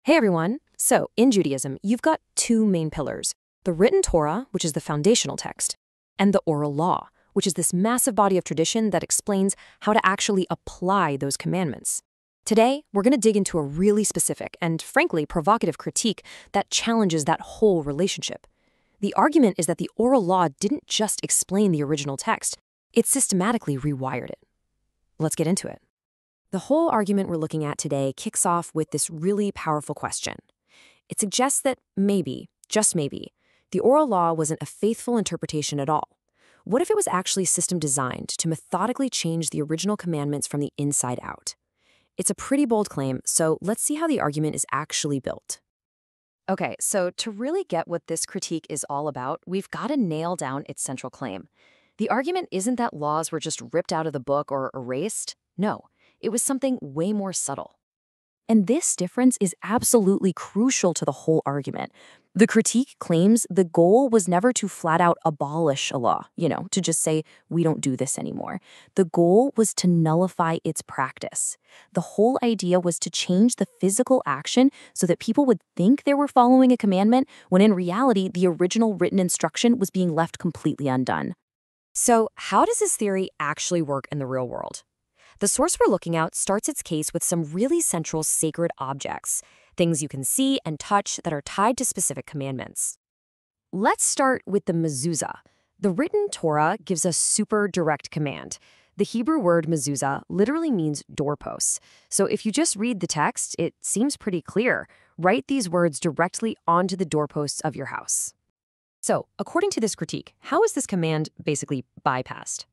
Hey everyone! So, in Judaism, you've got two main pillars: the written Torah, which is the foundational text, and the oral law, which is this massive body of tradition that explains how to actually apply those commandments. Today, we're going to dig into a really specific and, frankly, provocative critique that challenges that whole relationship. The argument is that the oral law didn't just explain the original text, it systematically rewired it. Let's get into it. The whole argument we're looking at today kicks off with this really powerful question. It suggests that maybe, just maybe, the oral law wasn't a faithful interpretation at all. What if it was actually system designed to methodically change the original commandments from the inside out? It's a pretty bold claim, so let's see how the argument is actually built. Okay, so to really get what this critique is all about, we've got to nail down its central claim. The argument isn't that laws were just ripped out of the book or erased. No. It was something way more subtle. And this difference is absolutely crucial to the whole argument. The critique claims the goal was never to flat out abolish a law, to just say, we don't do this anymore. The goal was to nullify its practice. The whole idea was to change the physical action so that people would think they were following a commandment, when in reality, the original written instruction was being left completely undone. So, how does this theory actually work in the real world? The source we're looking at starts its case with some really central sacred objects, things you can see and touch that are tied to specific commandments. Let's start with the mezuzah. The written Torah gives a super direct command. The Hebrew word mezuzah literally means doorposts. So if you just read the text, it seems pretty clear. Write these words directly onto the doorposts of your house. So, according to this critique, how is this command basically bypassed?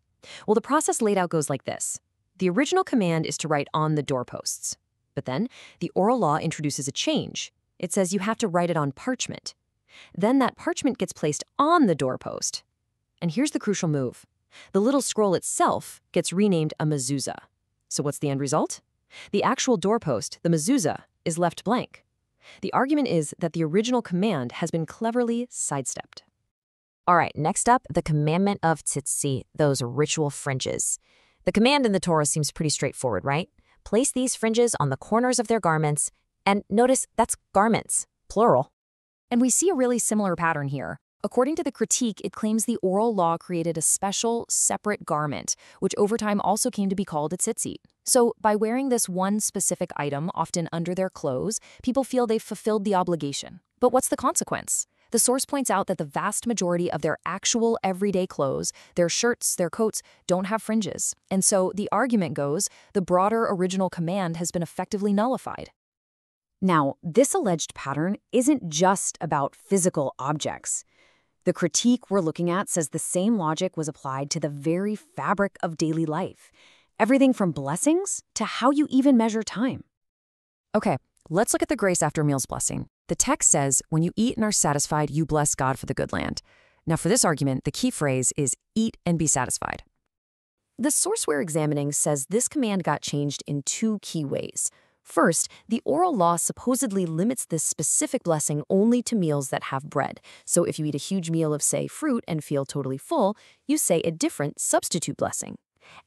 Well, the process laid out goes like this. The original command is to write on the doorposts. But then, the oral law introduces a change. It says you have to write it on parchment. Then that parchment gets placed on the doorpost. And here's the crucial move. The little scroll itself gets renamed a mezuzah. So what's the end result? The actual doorpost, the mezuzah, is left blank. The argument is that the original command has been cleverly sidestepped. All right, next up, the commandment of tzitzit, those ritual fringes. The command in the Torah seems pretty straightforward, right? Place these fringes on the corners of their garments, and notice that's garments, plural. And we see a really similar pattern here. According to the critique, it claims the oral law created a special, separate garment, which over time also came to be called a tzitzit. So by wearing this one specific item, often under their clothes, people feel they've fulfilled the obligation. But what's the consequence? The source points out that the vast majority of their actual everyday clothes, their shirts, their coats, don't have fringes. And so the argument goes, the broader original command has been effectively nullified. Now, this alleged pattern isn't just about physical objects. The critique we're looking at says the same logic was applied to the very fabric of daily life. Everything from blessings to how you even measure time. Okay, let's look at the grace after meals blessing. The text says, when you eat and are satisfied, you bless God for the good land. Now for this argument, the key phrase is eat and be satisfied. The source we're examining says this command got changed in two key ways. First, the oral law supposedly limits this specific blessing only to meals that have bread. So if you eat a huge meal of, say, fruit and feel totally full, you say a different substitute blessing.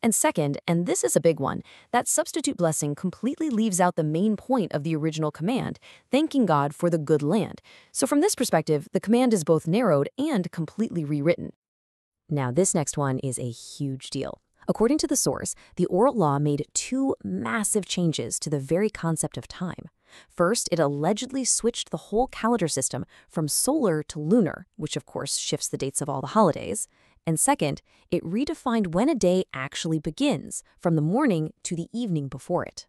And second, and this is a big one, that substitute blessing completely leaves out the main point of the original command, thanking God for the good land. So from this perspective, the command is both narrowed and completely rewritten. Now this next one is a huge deal. According to the source, the oral law made two massive changes to the very concept of time. First, it allegedly switched the whole calendar system from solar to lunar, which of course shifts the dates of all the holidays. And second, it redefined when a day actually begins, from the morning to the evening before it.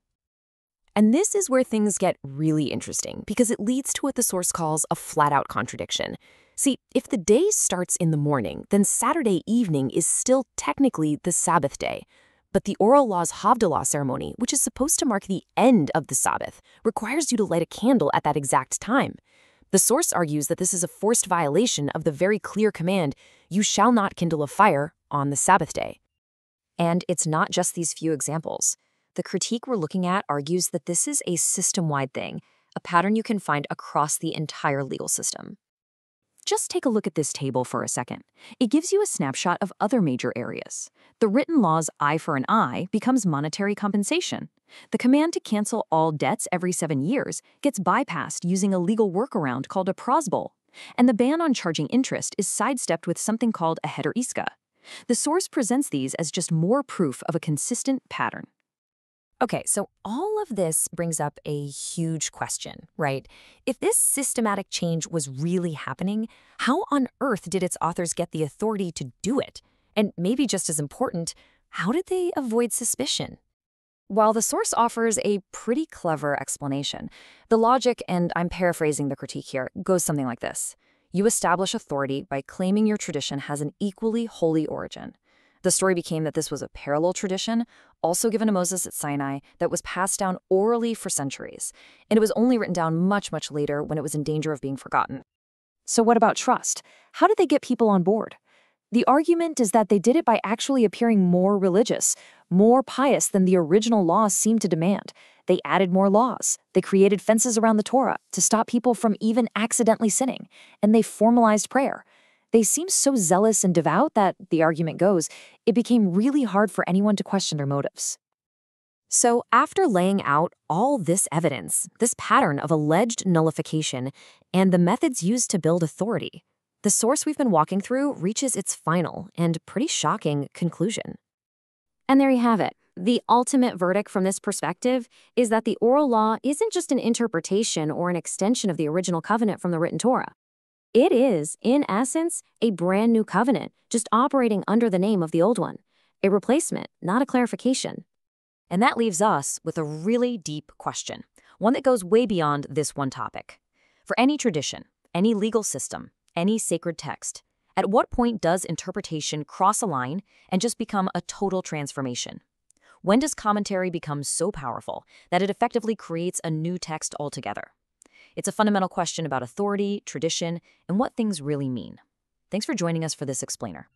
And this is where things get really interesting, because it leads to what the source calls a flat-out contradiction. See, if the day starts in the morning, then Saturday evening is still technically the Sabbath day. But the oral law's Havdalah ceremony, which is supposed to mark the end of the Sabbath, requires you to light a candle at that exact time. The source argues that this is a forced violation of the very clear command, you shall not kindle a fire on the Sabbath day. And it's not just these few examples. The critique we're looking at argues that this is a system-wide thing, a pattern you can find across the entire legal system. just take a look at this table for a second. It gives you a snapshot of other major areas. The written law's eye for an eye becomes monetary compensation. The command to cancel all debts every 7 years gets bypassed using a legal workaround called a prosbol. And the ban on charging interest is sidestepped with something called a heter iska. The source presents these as just more proof of a consistent pattern. Okay, so all of this brings up a huge question, right? If this systematic change was really happening, how on earth did its authors get the authority to do it? And maybe just as important, how did they avoid suspicion? While the source offers a pretty clever explanation, the logic, and I'm paraphrasing the critique here, goes something like this. You establish authority by claiming your tradition has an equally holy origin. The story became that this was a parallel tradition, also given to Moses at Sinai, that was passed down orally for centuries, and it was only written down much, much later when it was in danger of being forgotten. So what about trust? How did they get people on board? The argument is that they did it by actually appearing more religious, more pious than the original laws seemed to demand. They added more laws. They created fences around the Torah to stop people from even accidentally sinning, and they formalized prayer. They seemed so zealous and devout that, the argument goes, it became really hard for anyone to question their motives. So after laying out all this evidence, this pattern of alleged nullification, and the methods used to build authority, the source we've been walking through reaches its final and pretty shocking conclusion. And there you have it. The ultimate verdict from this perspective is that the oral law isn't just an interpretation or an extension of the original covenant from the written Torah. It is, in essence, a brand new covenant, just operating under the name of the old one. A replacement, not a clarification. And that leaves us with a really deep question, one that goes way beyond this one topic. For any tradition, any legal system, any sacred text, at what point does interpretation cross a line and just become a total transformation? When does commentary become so powerful that it effectively creates a new text altogether? It's a fundamental question about authority, tradition, and what things really mean. Thanks for joining us for this explainer.